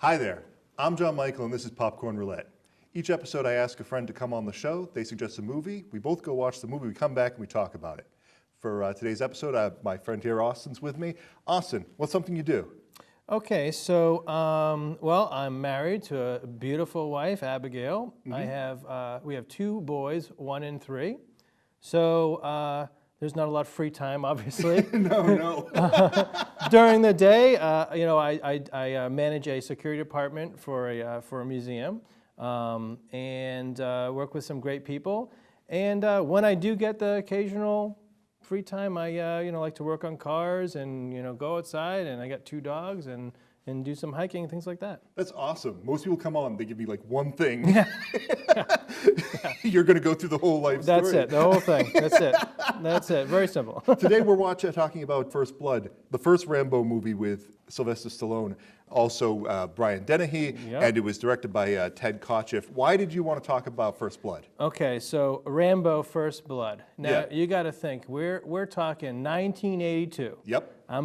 Hi there, I'm John Michael and this is Popcorn Roulette. Each episode I ask a friend to come on the show, they suggest a movie, we both go watch the movie, we come back and we talk about it. For today's episode, I have my friend here, Austin's with me. Austin, what's something you do? Okay, so, well, I'm married to a beautiful wife, Abigail. We have two boys, 1 and 3. So there's not a lot of free time, obviously. No. During the day, I manage a security department for a museum and work with some great people. And when I do get the occasional free time, I like to work on cars and go outside, and I got 2 dogs and do some hiking and things like that. That's awesome. Most people come on, they give you like one thing. Yeah. You're going to go through the whole life story. That's it, the whole thing. That's it. Very simple. Today we're talking about First Blood, the first Rambo movie with Sylvester Stallone, also Brian Dennehy, and it was directed by Ted Kotcheff. Why did you want to talk about First Blood? Okay, so Rambo First Blood. Now you got to think we're talking 1982. Yep. I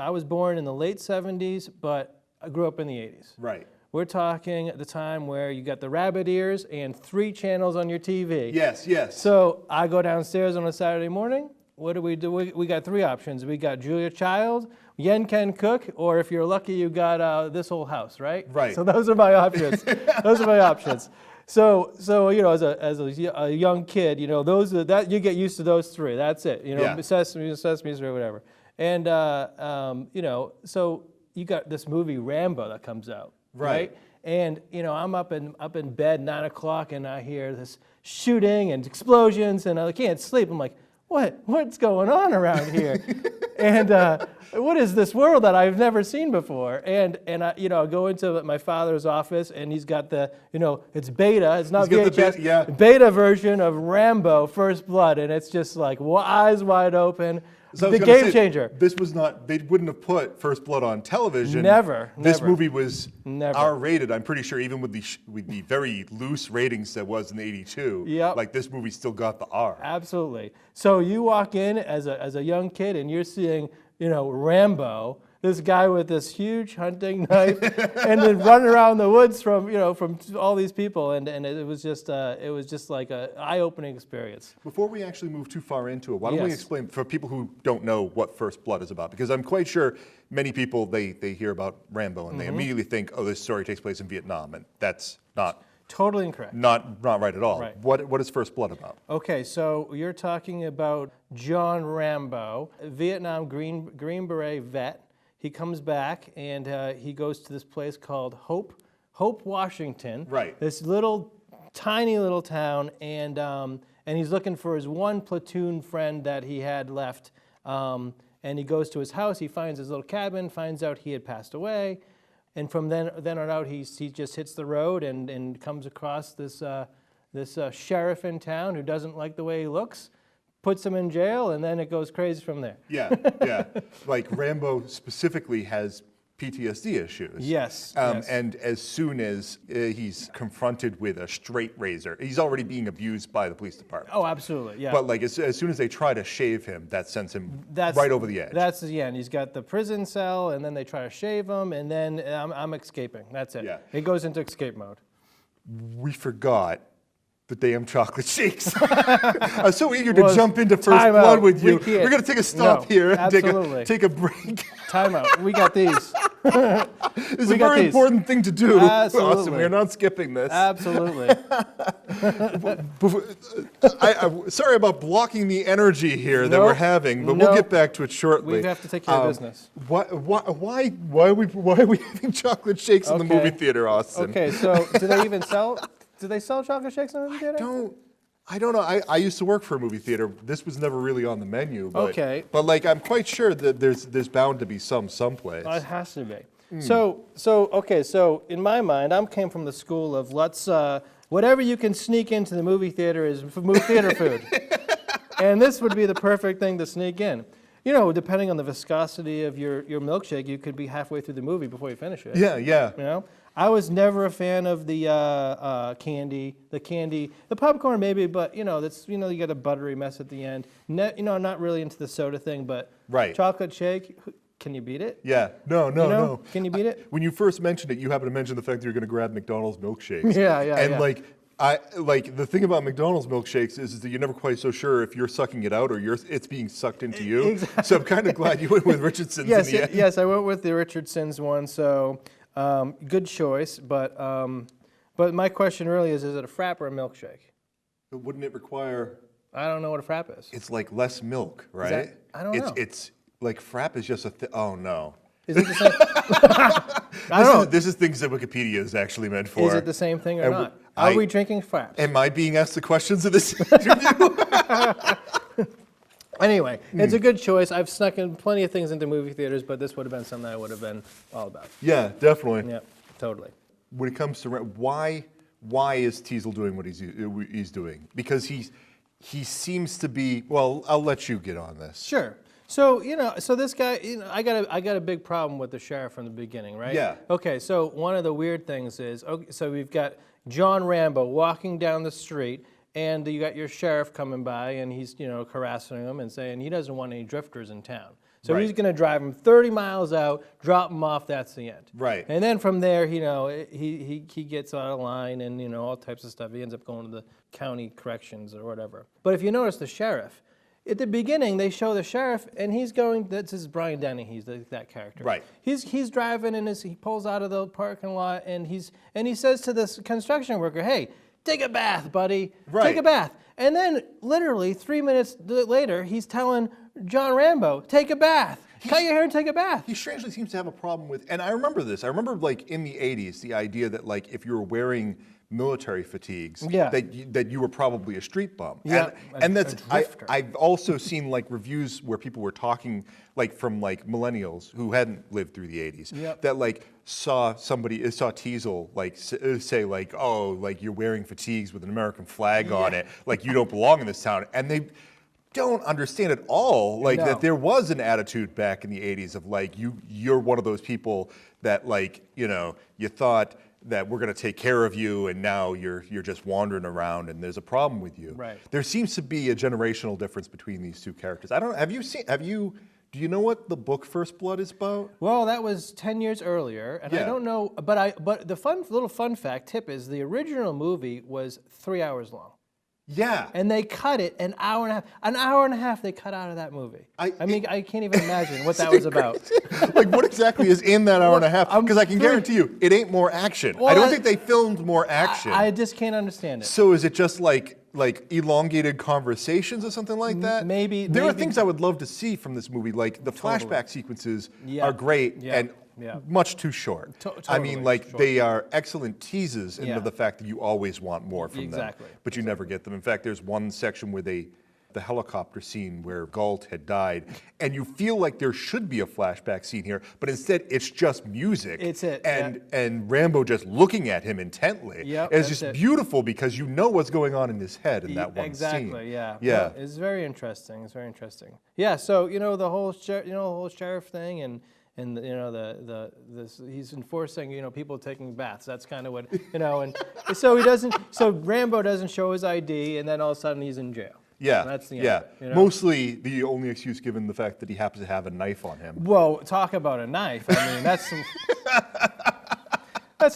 was born in the late 70s, but I grew up in the 80s. Right. We're talking at the time where you got the rabbit ears and 3 channels on your TV. Yes. So I go downstairs on a Saturday morning. What do? We got 3 options. We got Julia Child, Yen Can Cook, or if you're lucky, you got This Old House, right? Right. So those are my options. So as a young kid, that you get used to those 3. That's it. Sesame Street, whatever. And so you got this movie Rambo that comes out, right? And I'm up in bed 9 o'clock, and I hear this shooting and explosions, and I can't sleep. I'm like, what's going on around here? And what is this world that I've never seen before? And I go into my father's office, and he's got the it's beta, it's not VHS, beta version of Rambo First Blood, and it's just like eyes wide open. So the game changer. This was not, they wouldn't have put First Blood on television. Never. This movie was R-rated, I'm pretty sure, even with the very loose ratings that was in '82. Yep. Like this movie still got the R. Absolutely. So you walk in as a young kid and you're seeing, Rambo, this guy with this huge hunting knife, and then running around the woods from all these people, and it was just like an eye-opening experience. Before we actually move too far into it, why don't we explain for people who don't know what First Blood is about? Because I'm quite sure many people they hear about Rambo and they immediately think, oh, this story takes place in Vietnam, and that's not totally incorrect. Not right at all. Right. What is First Blood about? Okay, so you're talking about John Rambo, a Vietnam Green Beret vet. He comes back and he goes to this place called Hope, Washington. Right. This tiny little town, and he's looking for his one platoon friend that he had left. And he goes to his house. He finds his little cabin. Finds out he had passed away, and from then on out, he just hits the road and comes across this sheriff in town who doesn't like the way he looks. Puts him in jail, and then it goes crazy from there. Yeah. Like Rambo specifically has PTSD issues. Yes. And as soon as he's confronted with a straight razor, he's already being abused by the police department. Oh, absolutely, yeah. But like as soon as they try to shave him, that sends him right over the edge. That's the end. He's got the prison cell, and then they try to shave him, and then I'm escaping. That's it. Yeah. It goes into escape mode. We forgot the damn chocolate shakes. I was so eager to jump into First Blood with you. We're going to take a stop here and take a break. Time out. We got these. It's a very important thing to do. Absolutely. Awesome. We're not skipping this. Absolutely. Sorry about blocking the energy here that we're having, but we'll get back to it shortly. We have to take care of business. Why are we having chocolate shakes in the movie theater, Austin? Okay, so do they sell chocolate shakes in the movie theater? I don't know. I used to work for a movie theater. This was never really on the menu. But, okay. But like, I'm quite sure that there's bound to be someplace. It has to be. So in my mind, I came from the school of whatever you can sneak into the movie theater is movie theater food, and this would be the perfect thing to sneak in. Depending on the viscosity of your milkshake, you could be halfway through the movie before you finish it. Yeah. I was never a fan of the candy, the popcorn maybe, but that's you get a buttery mess at the end. Not really into the soda thing, but chocolate shake. Can you beat it? Yeah. No. Can you beat it? When you first mentioned it, you happened to mention the fact that you're going to grab McDonald's milkshakes. Yeah. And the thing about McDonald's milkshakes is that you're never quite so sure if you're sucking it out or it's being sucked into you. Exactly. So I'm kind of glad you went with Richardson's in the end. Yes, I went with the Richardson's one. So good choice. But my question really is it a frappe or a milkshake? But wouldn't it require? I don't know what a frappe is. It's like less milk, right? I don't know. It's like frappe is just oh no. Is it the same? I don't know. This is things that Wikipedia is actually meant for. Is it the same thing or not? Are we drinking frappes? Am I being asked the questions of this interview? Anyway, it's a good choice. I've snuck in plenty of things into movie theaters, but this would have been something I would have been all about. Yeah, definitely. Yeah, totally. When it comes to why is Teasel doing what he's doing? Because he seems to be. Well, I'll let you get on this. Sure. So so this guy, I got a big problem with the sheriff from the beginning, right? Yeah. Okay. So one of the weird things is, so we've got John Rambo walking down the street, and you got your sheriff coming by, and he's harassing him and saying he doesn't want any drifters in town. So he's going to drive him 30 miles out, drop him off. That's the end. Right. And then from there, he gets out of line and all types of stuff. He ends up going to the county corrections or whatever. But if you notice the sheriff, at the beginning they show the sheriff and he's going. This is Brian Denny. He's that character. Right. He's driving and he pulls out of the parking lot and he says to this construction worker, "Hey, take a bath, buddy. Right. Take a bath." And then literally 3 minutes later, he's telling John Rambo, "Take a bath. Cut your hair and take a bath." He strangely seems to have a problem with, and I remember this. I remember like in the 80s, the idea that like if you were wearing military fatigues, that you were probably a street bum. Yeah, and that's a drifter. I've also seen like reviews where people were talking like from like millennials who hadn't lived through the 80s that like saw Teasel like say like, "Oh, like you're wearing fatigues with an American flag on it, like you don't belong in this town," and they don't understand at all like that there was an attitude back in the 80s of like you're one of those people that like you thought that we're going to take care of you and now you're just wandering around and there's a problem with you. Right. There seems to be a generational difference between these two characters. I don't know, do you know what the book First Blood is about? Well, that was 10 years earlier, and I don't know, but the little fun fact tip is the original movie was 3 hours long. Yeah. And they cut it an hour and a half. An hour and a half they cut out of that movie. I can't even imagine what that was about. Like, what exactly is in that hour and a half? Because I can guarantee you, it ain't more action. Well, I don't think they filmed more action. I just can't understand it. So is it just like elongated conversations or something like that? Maybe. There are things I would love to see from this movie. Like the flashback sequences are great and much too short. I mean, like they are excellent teases into the fact that you always want more from them, but you never get them. In fact, there's one section where the helicopter scene where Galt had died, and you feel like there should be a flashback scene here, but instead it's just music. It's it. And Rambo just looking at him intently. It's just beautiful because you know what's going on in his head in that one scene. Exactly. Yeah. Yeah. Well, it's very interesting. It's very interesting. Yeah. So the whole sheriff thing and he's enforcing people taking baths. That's kind of what and so Rambo doesn't show his ID and then all of a sudden he's in jail. Yeah, that's the end. Mostly the only excuse given the fact that he happens to have a knife on him. Well, talk about a knife. I mean, that's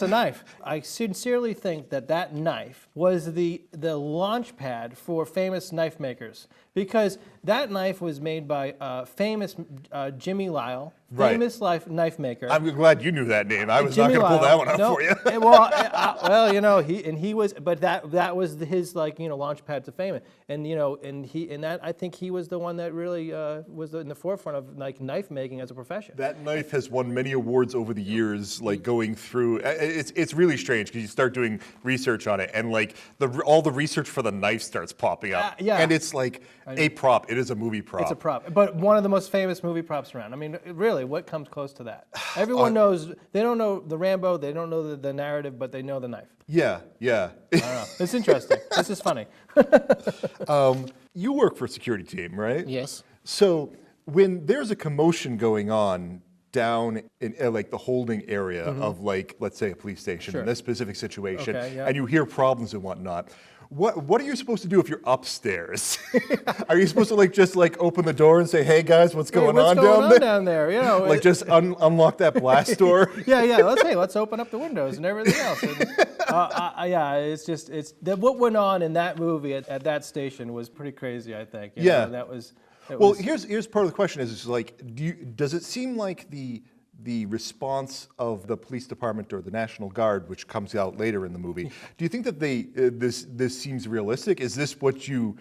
a knife. I sincerely think that knife was the launch pad for famous knife makers because that knife was made by famous Jimmy Lyle, famous knife maker. I'm glad you knew that name. I was not going to pull that one up for you. He was, but that was his launch pad to fame. And I think he was the one that really was in the forefront of knife making as a profession. That knife has won many awards over the years, going through. It's really strange because you start doing research on it, and all the research for the knife starts popping up. And it's like a prop. It is a movie prop. It's a prop, but one of the most famous movie props around. I mean, really, what comes close to that? Everyone knows. They don't know the Rambo. They don't know the narrative, but they know the knife. Yeah. I don't know. It's interesting. This is funny. You work for a security team, right? Yes. So when there's a commotion going on down in the holding area of let's say a police station in this specific situation, and you hear problems and whatnot, What are you supposed to do if you're upstairs? Are you supposed to just open the door and say, "Hey guys, what's going on down there?" You know, just unlock that blast door. yeah. Let's open up the windows and everything else. And, what went on in that movie at that station was pretty crazy. I think. You know, that was. Here's part of the question: does it seem like the response of the police department or the National Guard, which comes out later in the movie, do you think that this seems realistic? Is this what you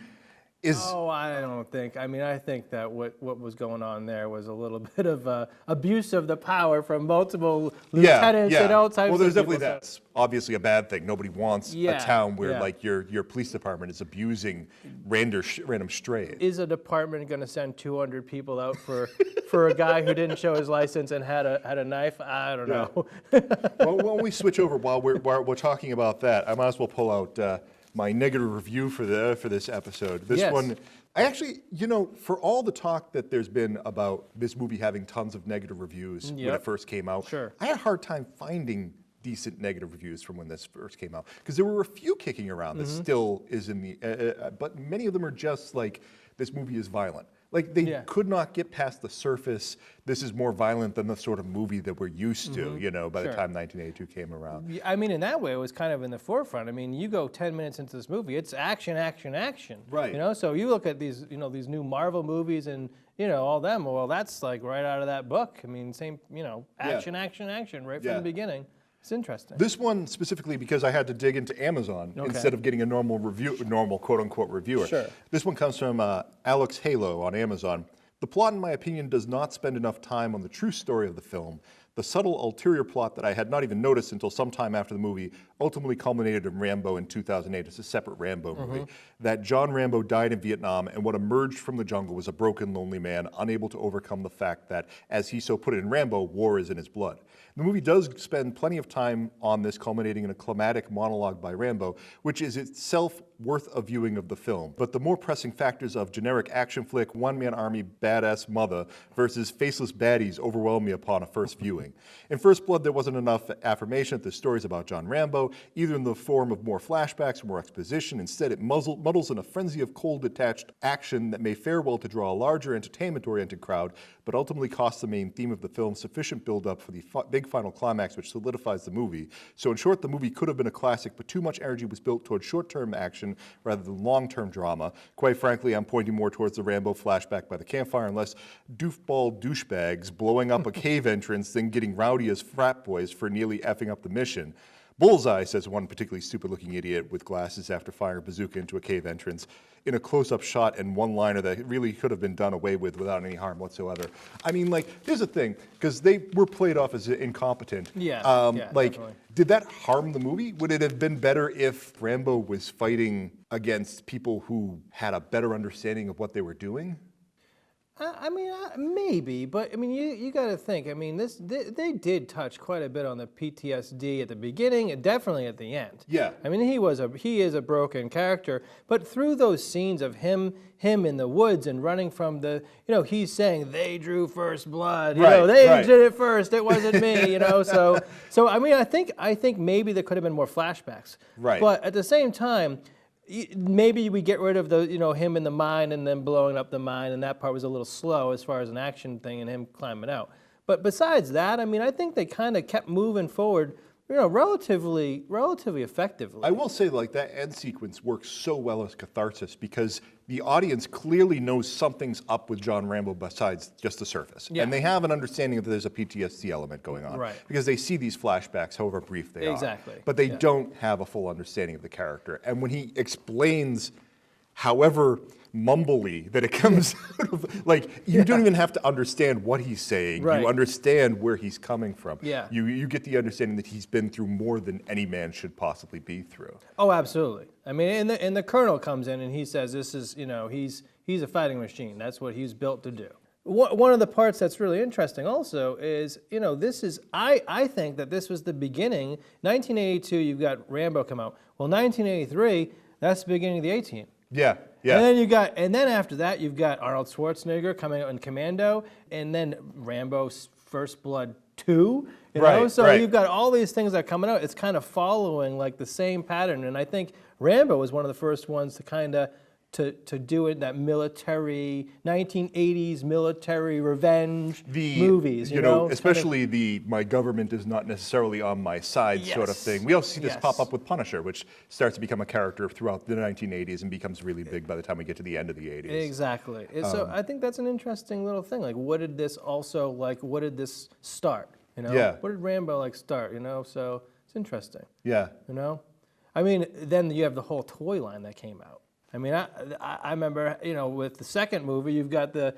is? Oh, I don't think. I mean, I think that what was going on there was a little bit of abuse of the power from multiple lieutenants and all types of people. Well, there's definitely that's obviously a bad thing. Nobody wants a town where your police department is abusing random strays. Is a department going to send 200 people out for a guy who didn't show his license and had a knife? I don't know. Well, why don't we switch over while we're talking about that? I might as well pull out my negative review for this episode. This one, I actually, for all the talk that there's been about this movie having tons of negative reviews when it first came out, I had a hard time finding decent negative reviews from when this first came out, because there were a few kicking around that still is in the, but many of them are just like, this movie is violent. Like, they could not get past the surface. This is more violent than the sort of movie that we're used to, by the time 1982 came around. I mean, in that way, it was kind of in the forefront. I mean, you go 10 minutes into this movie, it's action, action, action. Right. So you look at these, these new Marvel movies and, all them, well, that's like right out of that book. I mean, same, action, action, action, right from the beginning. It's interesting. This one specifically because I had to dig into Amazon instead of getting a normal quote-unquote reviewer. Sure. This one comes from Alex Halo on Amazon. The plot, in my opinion, does not spend enough time on the true story of the film. The subtle ulterior plot that I had not even noticed until sometime after the movie ultimately culminated in Rambo in 2008. It's a separate Rambo movie. That John Rambo died in Vietnam, and what emerged from the jungle was a broken, lonely man, unable to overcome the fact that, as he so put it in Rambo, war is in his blood. The movie does spend plenty of time on this, culminating in a climatic monologue by Rambo, which is itself worth a viewing of the film. But the more pressing factors of generic action flick, one-man army, badass mother versus faceless baddies overwhelmed me upon a first viewing. In First Blood, there wasn't enough affirmation that the story's about John Rambo, either in the form of more flashbacks or more exposition. Instead, it muddles in a frenzy of cold, detached action that may fare well to draw a larger entertainment-oriented crowd, but ultimately costs the main theme of the film sufficient build-up for the big final climax which solidifies the movie. So in short, the movie could have been a classic, but too much energy was built towards short-term action rather than long-term drama. Quite frankly, I'm pointing more towards the Rambo flashback by the campfire and less doofball douchebags blowing up a cave entrance than getting rowdy as frat boys for nearly effing up the mission. Bullseye, says one particularly stupid-looking idiot with glasses after firing a bazooka into a cave entrance, in a close-up shot and one-liner that really could have been done away with without any harm whatsoever. I mean, here's the thing, because they were played off as incompetent. Definitely. Did that harm the movie? Would it have been better if Rambo was fighting against people who had a better understanding of what they were doing? I mean, maybe, but I mean, you got to think. I mean, they did touch quite a bit on the PTSD at the beginning, and definitely at the end. Yeah. I mean, he is a broken character, but through those scenes of him in the woods and running from the, he's saying they drew first blood. They did it first. It wasn't me. So I mean, I think maybe there could have been more flashbacks. Right. But at the same time, maybe we get rid of the, him in the mine and then blowing up the mine, and that part was a little slow as far as an action thing and him climbing out. But besides that, I mean, I think they kind of kept moving forward, relatively effectively. I will say, that end sequence works so well as catharsis because the audience clearly knows something's up with John Rambo besides just the surface. Yeah. And they have an understanding that there's a PTSD element going on. Right. Because they see these flashbacks, however brief they are. Exactly. But they don't have a full understanding of the character. And when he explains, however mumbly that it comes out of, you don't even have to understand what he's saying. Right. You understand where he's coming from. Yeah. You get the understanding that he's been through more than any man should possibly be through. Oh, absolutely. I mean, and the colonel comes in and he says this is, he's a fighting machine. That's what he's built to do. One of the parts that's really interesting also is, this is, I think that this was the beginning. 1982, you've got Rambo come out. Well, 1983, that's the beginning of the A-Team. Yeah. And then after that, you've got Arnold Schwarzenegger coming out in Commando, and then Rambo's First Blood 2. You know, so right. you've got all these things that are coming out. It's kind of following like the same pattern, and I think Rambo was one of the first ones to kind of to do it, that military 1980s military revenge movies. You know, especially the my government is not necessarily on my side sort of thing. We also see this pop up with Punisher, which starts to become a character throughout the 1980s and becomes really big by the time we get to the end of the 80s. Exactly. So I think that's an interesting little thing. Like, what did this also like? What did this start? You know, what did Rambo like start? You know, so it's interesting. Yeah. You know, I mean, then you have the whole toy line that came out. I mean, I remember, you know, with the second movie, you've got the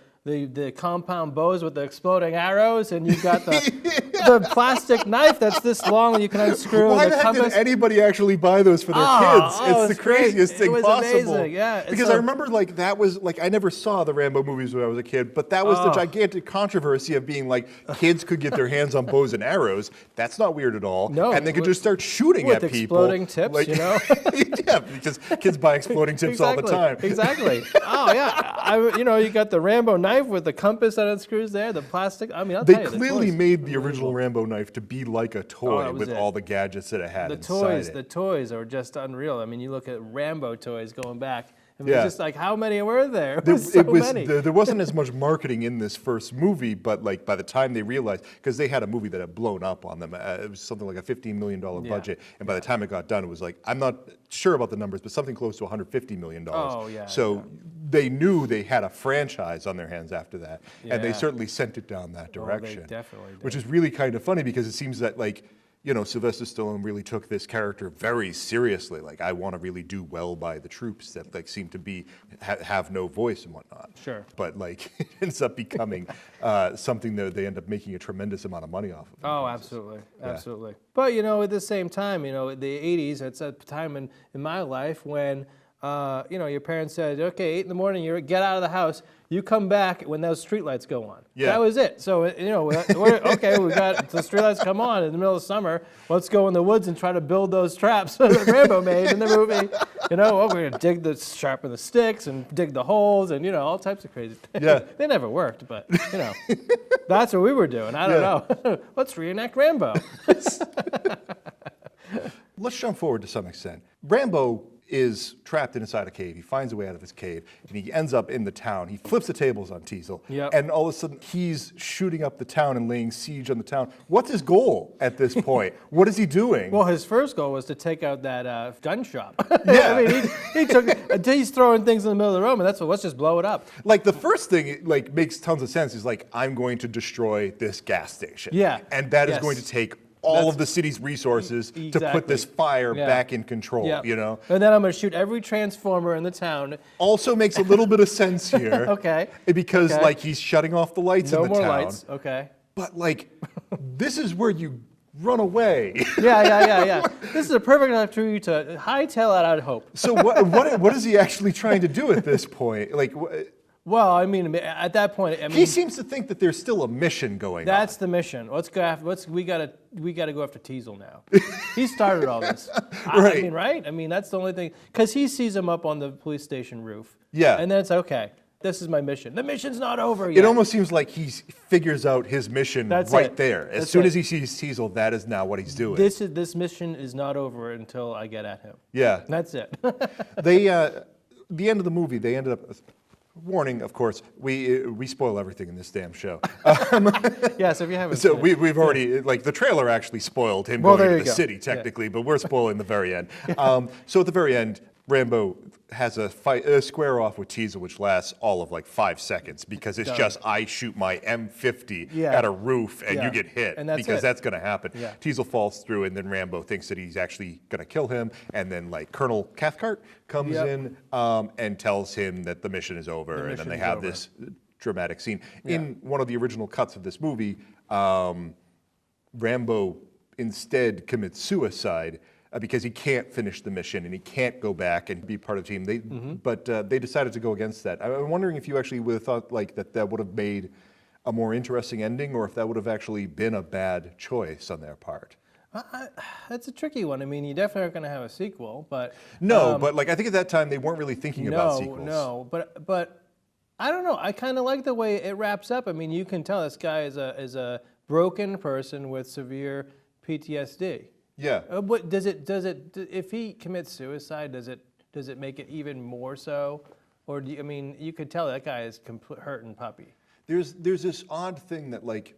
compound bows with the exploding arrows, and you've got the plastic knife that's this long that you can unscrew. Why the heck did anybody actually buy those for their kids? It's the craziest thing possible. Amazing. Yeah, because I remember like that was like I never saw the Rambo movies when I was a kid, but that was the gigantic controversy of being like kids could get their hands on bows and arrows. That's not weird at all. No, and they could just start shooting at people. With exploding tips, like, you know? Yeah, because kids buy exploding tips all the time. Exactly. Oh yeah, you know, you got the Rambo knife with the compass that unscrews there, the plastic. I mean, I'll tell you, clearly made the original Rambo knife to be like a toy with all the gadgets that it had inside it. The toys are just unreal. I mean, you look at Rambo toys going back. I mean, it's just like, how many were there? There wasn't as much marketing in this first movie, but like by the time they realized, because they had a movie that had blown up on them, it was something like a $15 million budget, and by the time it got done, it was like, I'm not sure about the numbers, but something close to $150 million. Oh, yeah. So they knew they had a franchise on their hands after that, and they certainly sent it down that direction. They definitely did. Which is really kind of funny because it seems that like, you know, Sylvester Stallone really took this character very seriously. Like, I want to really do well by the troops that like seem to be have no voice and whatnot. Sure. But like, it ends up becoming something that they end up making a tremendous amount of money off of. Oh, absolutely, absolutely. But you know, at the same time, you know, the '80s. It's a time in my life when you know, your parents said, okay, 8 in the morning, you get out of the house. You come back when those streetlights go on. Yeah. That was it. So, you know, okay, we got the streetlights come on in the middle of summer. Let's go in the woods and try to build those traps that Rambo made in the movie. You know, we're going to sharpen the sticks and dig the holes and, you know, all types of crazy things. Yeah. They never worked, but, you know, that's what we were doing. I don't know. Let's reenact Rambo. Let's jump forward to some extent. Rambo is trapped inside a cave. He finds a way out of his cave, and he ends up in the town. He flips the tables on Teasel, and all of a sudden, he's shooting up the town and laying siege on the town. What's his goal at this point? What is he doing? Well, his first goal was to take out that gun shop. Yeah. I mean, he took until he's throwing things in the middle of the room, and that's what. Let's just blow it up. Like, the first thing, like, makes tons of sense. Is like, I'm going to destroy this gas station. Yeah. And that is going to take all of the city's resources to put this fire back in control, you know? And then I'm going to shoot every transformer in the town. Also makes a little bit of sense here. Okay. Because, like, he's shutting off the lights in the town. No more lights, okay. But, like, this is where you run away. Yeah. This is a perfect opportunity to hightail it out of hope. So what is he actually trying to do at this point? Like, well, I mean, at that point, I mean, he seems to think that there's still a mission going on. That's the mission. Let's go after. We gotta go after Teasel now. He started all this. Right. I mean, right? I mean, that's the only thing, because he sees him up on the police station roof. Yeah. And then it's okay. This is my mission. The mission's not over yet. It almost seems like he figures out his mission there. As soon as he sees Teasel, that is now what he's doing. This mission is not over until I get at him. Yeah. That's it. The end of the movie, they ended up. Warning, of course, we spoil everything in this damn show. Yes, if you haven't. So we've already, like, the trailer actually spoiled him going to the city, technically, but we're spoiling the very end. So at the very end, Rambo has a square off with Teasel, which lasts all of like 5 seconds because it's just I shoot my M50 at a roof and you get hit, and that's going to happen. Yeah. Teasel falls through, and then Rambo thinks that he's actually going to kill him, and then like Colonel Cathcart comes in and tells him that the mission is over, and then they have this dramatic scene. In one of the original cuts of this movie, Rambo instead commits suicide. Because he can't finish the mission and he can't go back and be part of the team. But they decided to go against that. I'm wondering if you actually would have thought like that would have made a more interesting ending, or if that would have actually been a bad choice on their part. That's a tricky one. I mean, you definitely aren't going to have a sequel, but no. But like I think at that time they weren't really thinking about sequels. No, but I don't know. I kind of like the way it wraps up. I mean, you can tell this guy is a broken person with severe PTSD. Yeah. What does it? If he commits suicide, does it make it even more so? Or I mean, you could tell that guy is hurt and puppy. There's this odd thing that like,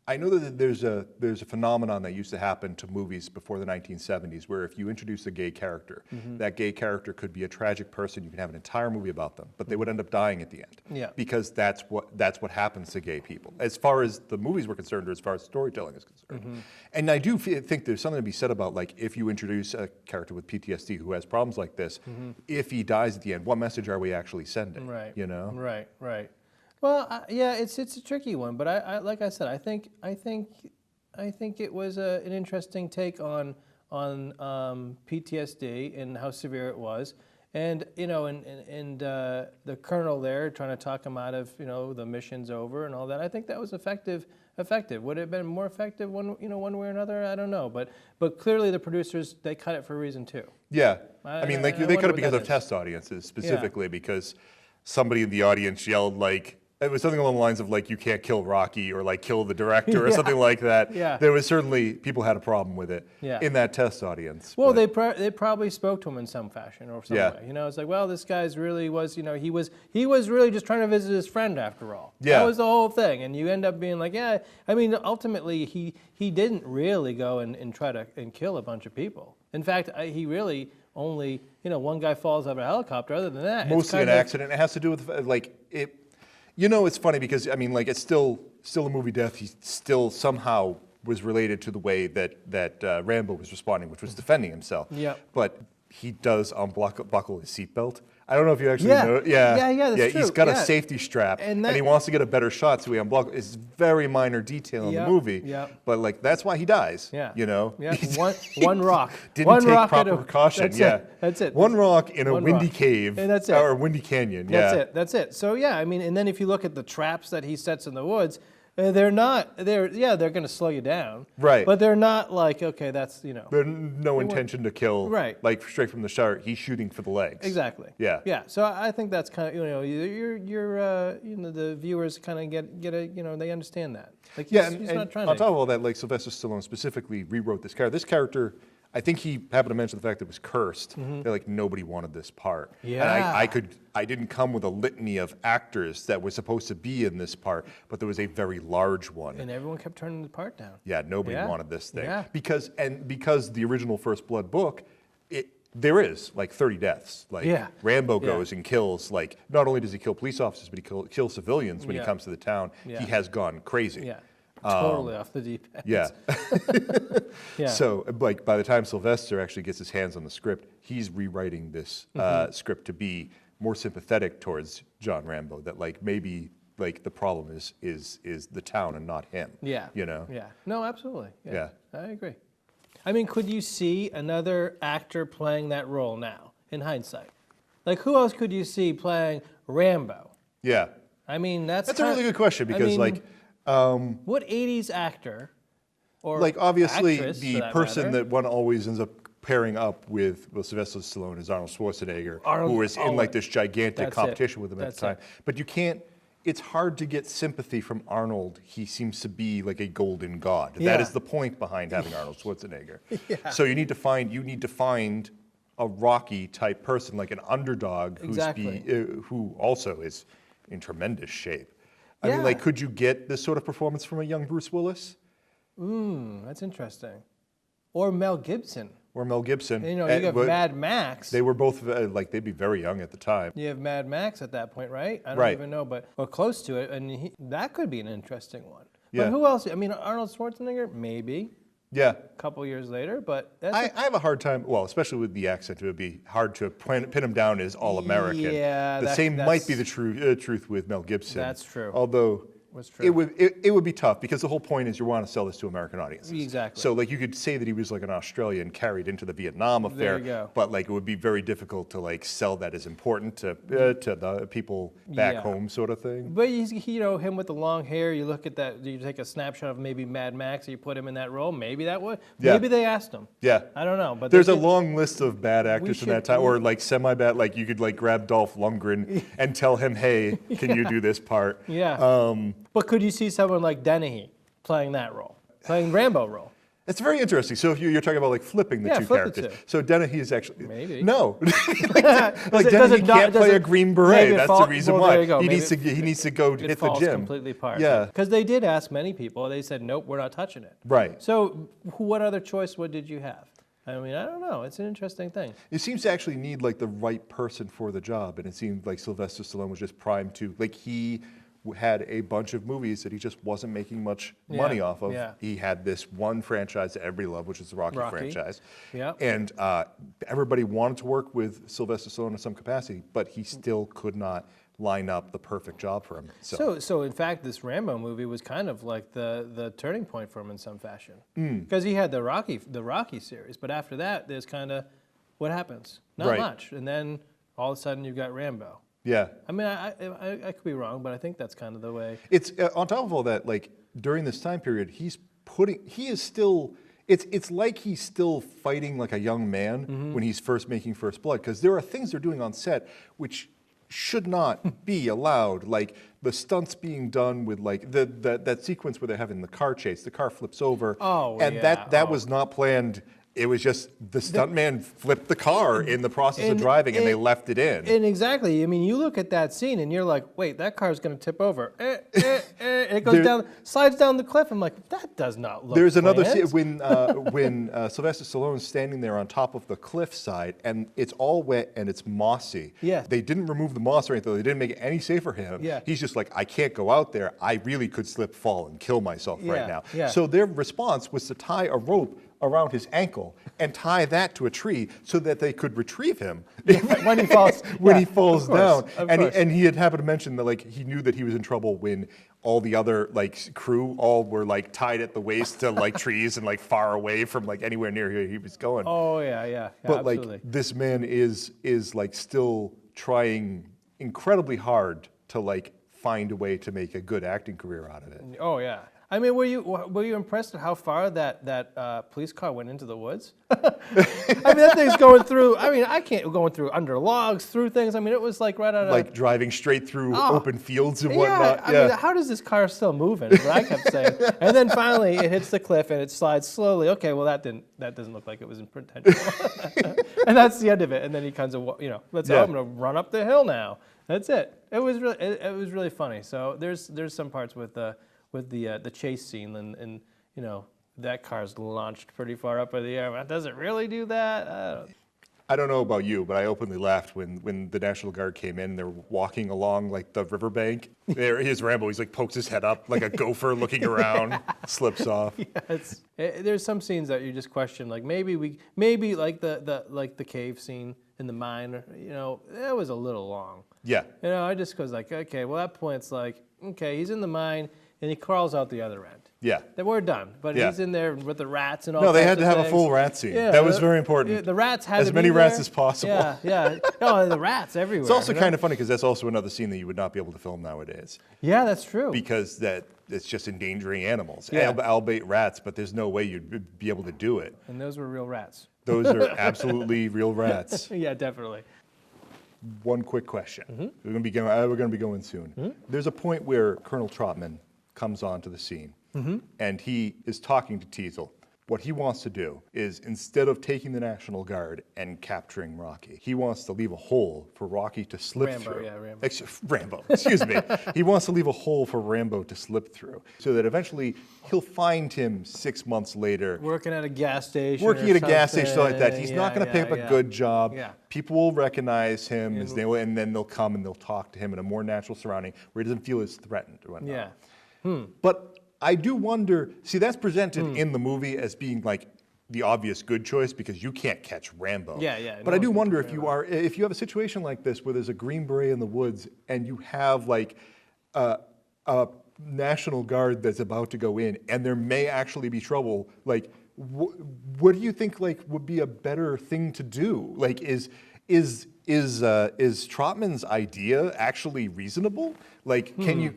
I know that there's a phenomenon that used to happen to movies before the 1970s where if you introduce a gay character, that gay character could be a tragic person. You can have an entire movie about them, but they would end up dying at the end. Yeah. Because that's what happens to gay people, as far as the movies were concerned, or as far as storytelling is concerned. And I do think there's something to be said about like if you introduce a character with PTSD who has problems like this, if he dies at the end, what message are we actually sending? Right. You know. Right. Well, yeah, it's a tricky one, but I like I said, I think it was an interesting take on PTSD and how severe it was, and you know, and the colonel there trying to talk him out of the mission's over and all that. I think that was effective. Would it have been more effective one way or another? I don't know, but clearly the producers, they cut it for a reason too. Yeah, I mean, like they cut it because of test audiences specifically, because somebody in the audience yelled like. It was something along the lines of like, you can't kill Rocky or like kill the director or something like that. Yeah. There was certainly, people had a problem with it in that test audience. Well, they probably spoke to him in some fashion or some way. It's like, well, this guy's really was, he was really just trying to visit his friend after all. Yeah. That was the whole thing. And you end up being like, yeah, I mean, ultimately he didn't really go and try to kill a bunch of people. In fact, he really only, one guy falls out of a helicopter. Other than that, mostly an accident. It has to do with like it. It's funny because, I mean, like, it's still a movie death. He still somehow was related to the way that Rambo was responding, which was defending himself. Yeah. But he does unbuckle his seatbelt. I don't know if you actually know. Yeah, that's true. He's got a safety strap, and he wants to get a better shot, so he unbuckles. It's very minor detail in the movie, but like that's why he dies. Yeah. One rock. Didn't take proper precaution. That's it. One rock in a windy cave, and that's it. Or a windy canyon. That's it. So yeah, I mean, and then if you look at the traps that he sets in the woods. They're going to slow you down. Right. But they're not like, okay, that's, There's no intention to kill. Right. Like straight from the start, he's shooting for the legs. Exactly. Yeah. Yeah. So I think that's kind of, the viewers kind of get a, they understand that. Like he's not trying on top of all that, like Sylvester Stallone specifically rewrote this character. This character, I think he happened to mention the fact that it was cursed. That like nobody wanted this part. Yeah. And I didn't come with a litany of actors that were supposed to be in this part, but there was a very large one. And everyone kept turning the part down. Yeah, nobody wanted this thing. Yeah. Because the original First Blood book, there is like 30 deaths. Like Rambo goes and kills, like, not only does he kill police officers, but he kills civilians when he comes to the town. He has gone crazy. Yeah. Totally off the deep end. Yeah. So, like, by the time Sylvester actually gets his hands on the script, he's rewriting this script to be more sympathetic towards John Rambo. That, like, maybe, like, the problem is the town and not him. Yeah. Yeah. No, absolutely. Yeah. I agree. I mean, could you see another actor playing that role now, in hindsight? Like, who else could you see playing Rambo? Yeah. I mean, that's a really good question because, what 80s actor or like obviously actress, the person that one always ends up pairing up with Sylvester Stallone is Arnold Schwarzenegger, who was in like this gigantic competition with him at the time. But you can't. It's hard to get sympathy from Arnold. He seems to be like a golden god. That is the point behind having Arnold Schwarzenegger. So you need to find a Rocky type person, like an underdog who also is in tremendous shape. I mean, like, could you get this sort of performance from a young Bruce Willis? That's interesting. Or Mel Gibson. You have Mad Max. They were both, they'd be very young at the time. You have Mad Max at that point, right? I don't even know, or close to it, and that could be an interesting one. But who else? I mean, Arnold Schwarzenegger, maybe. Yeah. A couple years later, but I have a hard time, especially with the accent, it would be hard to pin him down as all-American. Yeah. The same might be the truth with Mel Gibson. That's true. Although it would be tough because the whole point is you want to sell this to American audiences. Exactly. So like you could say that he was like an Australian carried into the Vietnam affair, there you go. But like it would be very difficult to like sell that as important to the people back home, sort of thing. But him with the long hair. You look at that. You take a snapshot of maybe Mad Max. You put him in that role. Maybe that would. Yeah. Maybe they asked him. Yeah. I don't know. But there's a long list of bad actors from that time, or like semi-bad. Like you could like grab Dolph Lundgren and tell him, "Hey, can you do this part?" Yeah. But could you see someone like Dennehy? playing that role, playing Rambo role. It's very interesting. So if you're talking about like flipping the two flip characters. the two. So Dennehy is actually Maybe. no. Does Dennehy it can't play a green beret. That's the reason why he needs to go hit the falls gym. completely apart. Yeah. Because they did ask many people. They said, nope, we're not touching it. Right. So what other choice? What did you have? I mean, I don't know. It's an interesting thing. It seems to actually need like the right person for the job, and it seemed like Sylvester Stallone was just primed to like he had a bunch of movies that he just wasn't making much money off of. Yeah. He had this one franchise that everybody loved, which is the Rocky franchise. Yeah. And everybody wanted to work with Sylvester Stallone in some capacity, but he still could not line up the perfect job for him. So in fact, this Rambo movie was kind of like the turning point for him in some fashion. Because he had the Rocky series, but after that, there's kind of what happens? Not much. And then all of a sudden, you've got Rambo. Yeah. I mean, I could be wrong, but I think that's kind of the way. It's on top of all that, like during this time period, he is still, it's like he's still fighting like a young man when he's first making First Blood, because there are things they're doing on set which should not be allowed, like the stunts being done with like that sequence where they're having the car chase, the car flips over, and that was not planned. It was just the stuntman flipped the car in the process of driving, and they left it in. And exactly, I mean, you look at that scene, and you're like, "Wait, that car's going to tip over." It goes down, slides down the cliff. I'm like, "That does not look." There's another scene when Sylvester Stallone's standing there on top of the cliffside, and it's all wet and it's mossy. Yeah. They didn't remove the moss or anything. They didn't make it any safe for him. Yeah. He's just like, I can't go out there. I really could slip, fall, and kill myself right now. Yeah. So their response was to tie a rope around his ankle and tie that to a tree so that they could retrieve him when he falls he falls down. And he had happened to mention that like he knew that he was in trouble when all the other like crew all were like tied at the waist to like trees and like far away from like anywhere near here he was going. Oh yeah, but absolutely. like this man is like still trying incredibly hard to like find a way to make a good acting career out of it. Oh yeah. I mean, were you impressed at how far that police car went into the woods? I mean, that thing's going through. I mean, I can't going through under logs, through things. I mean, it was like right out of like driving straight through open fields and whatnot. I mean, how does this car still moving? Is what I kept saying. And then finally, it hits the cliff and it slides slowly. Okay, well that doesn't look like it was intentional. And that's the end of it. And then he kind of I'm going to run up the hill now. That's it. It was really funny. So there's some parts with the chase scene and that car's launched pretty far up in the air. Does it really do that? I don't know about you, but I openly laughed when the National Guard came in and they're walking along like the riverbank. Here's Rambo. He's like pokes his head up like a gopher looking around, slips off. Yeah, there's some scenes that you just question, like maybe like the cave scene in the mine. It was a little long. Yeah. I just was like, okay, well that point it's like, okay, he's in the mine. And he crawls out the other end. Yeah. Then we're done. But he's in there with the rats and all. No, they had to have things. a full rat scene. Yeah, that was very important. The rats had as many rats as possible. Yeah. No, the rats everywhere. It's also kind of funny because that's also another scene that you would not be able to film nowadays. Yeah, that's true. Because it's just endangering animals, yeah. albeit rats, but there's no way you'd be able to do it. And those were real rats. Those are absolutely real rats. Yeah, definitely. One quick question. We're going to be going soon. There's a point where Colonel Trotman comes onto the scene, and he is talking to Teasel. What he wants to do is, instead of taking the National Guard and capturing Rocky, he wants to leave a hole for Rocky to slip through. Rambo, excuse me. He wants to leave a hole for Rambo to slip through, so that eventually he'll find him 6 months later. Working at a gas station. Something like that. He's not going to pick up a good job. Yeah. People will recognize him, and then they'll come and they'll talk to him in a more natural surrounding where he doesn't feel as threatened or whatnot. Yeah. But I do wonder, see, that's presented in the movie as being like the obvious good choice because you can't catch Rambo. Yeah. But I do wonder if you have a situation like this where there's a Green Beret in the woods and you have like a National Guard that's about to go in and there may actually be trouble, like what do you think like would be a better thing to do? Like is Trotman's idea actually reasonable? Like can you...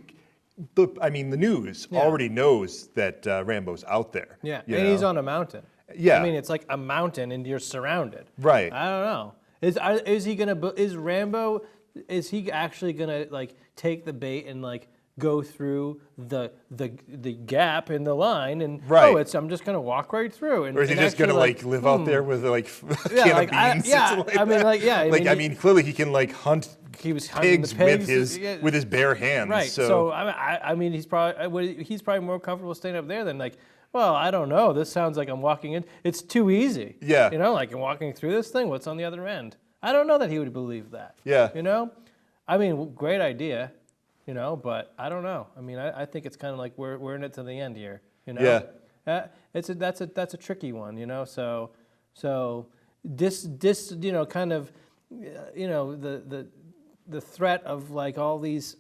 the news already knows that Rambo's out there. Yeah, and he's on a mountain. Yeah. I mean, it's like a mountain and you're surrounded. Right. I don't know. Is Rambo, is he actually gonna like take the bait and like go through the gap in the line and Right. I'm just gonna walk right through. And, Or is he just gonna like live out there with like a can of beans? I mean, clearly he can like hunt. He was hunting pigs, the pigs with his bare hands. Right. So I mean, he's probably more comfortable staying up there than like. Well, I don't know. This sounds like I'm walking in. It's too easy. Yeah. You know, like I'm walking through this thing. What's on the other end? I don't know that he would believe that. Yeah. You know, I mean, great idea. You know, but I don't know. I mean, I think it's kind of like we're in it to the end here. You know. Yeah. That's a tricky one. You know. So this you know kind of you know the threat of like all these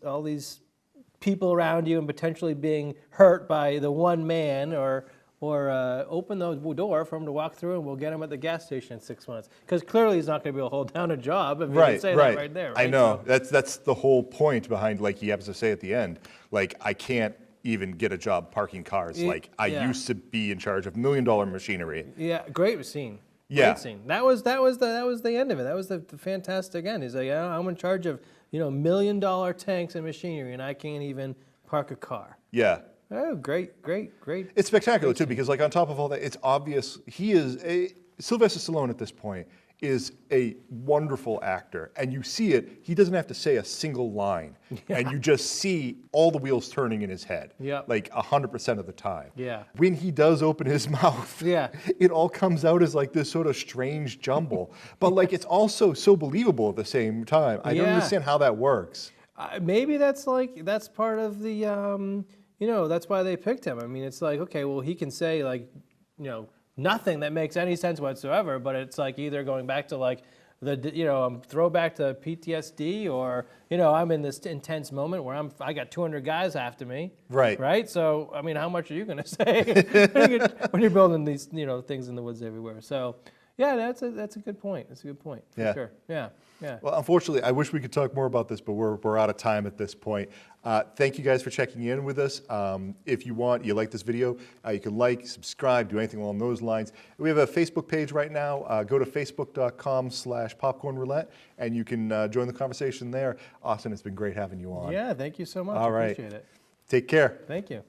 people around you and potentially being hurt by the one man or open the door for him to walk through and we'll get him at the gas station in 6 months. Because clearly he's not going to be able to hold down a job. I mean, you can say that right there. Right? I know. So, that's the whole point behind, like he happens to say at the end, like I can't even get a job parking cars. Like I used to be in charge of $1 million machinery. Yeah, great scene. Yeah. Great scene. That was the end of it. That was the fantastic end. He's like, I'm in charge of $1 million tanks and machinery, and I can't even park a car. Yeah. Oh, great. It's spectacular too, because like on top of all that, it's obvious Sylvester Stallone at this point is a wonderful actor, and you see it. He doesn't have to say a single line, and you just see all the wheels turning in his head, like 100% of the time. Yeah. When he does open his mouth, yeah, it all comes out as like this sort of strange jumble, but like it's also so believable at the same time. I don't understand how that works. Maybe that's part of the you know, that's why they picked him. I mean, it's like, okay, well, he can say like, you know, nothing that makes any sense whatsoever, but it's like either going back to like throwback to PTSD, or you know, I'm in this intense moment where I got 200 guys after me. Right. So I mean, how much are you going to say when you're building these things in the woods everywhere? So yeah, that's a good point. That's a good point. For sure. Yeah. Well, unfortunately, I wish we could talk more about this, but we're out of time at this point. Thank you guys for checking in with us. If you like this video, you can like, subscribe, do anything along those lines. We have a Facebook page right now. Go to facebook.com/popcornroulette, and you can join the conversation there. Austin, it's been great having you on. Yeah, thank you so much. All right. Appreciate it. Take care. Thank you.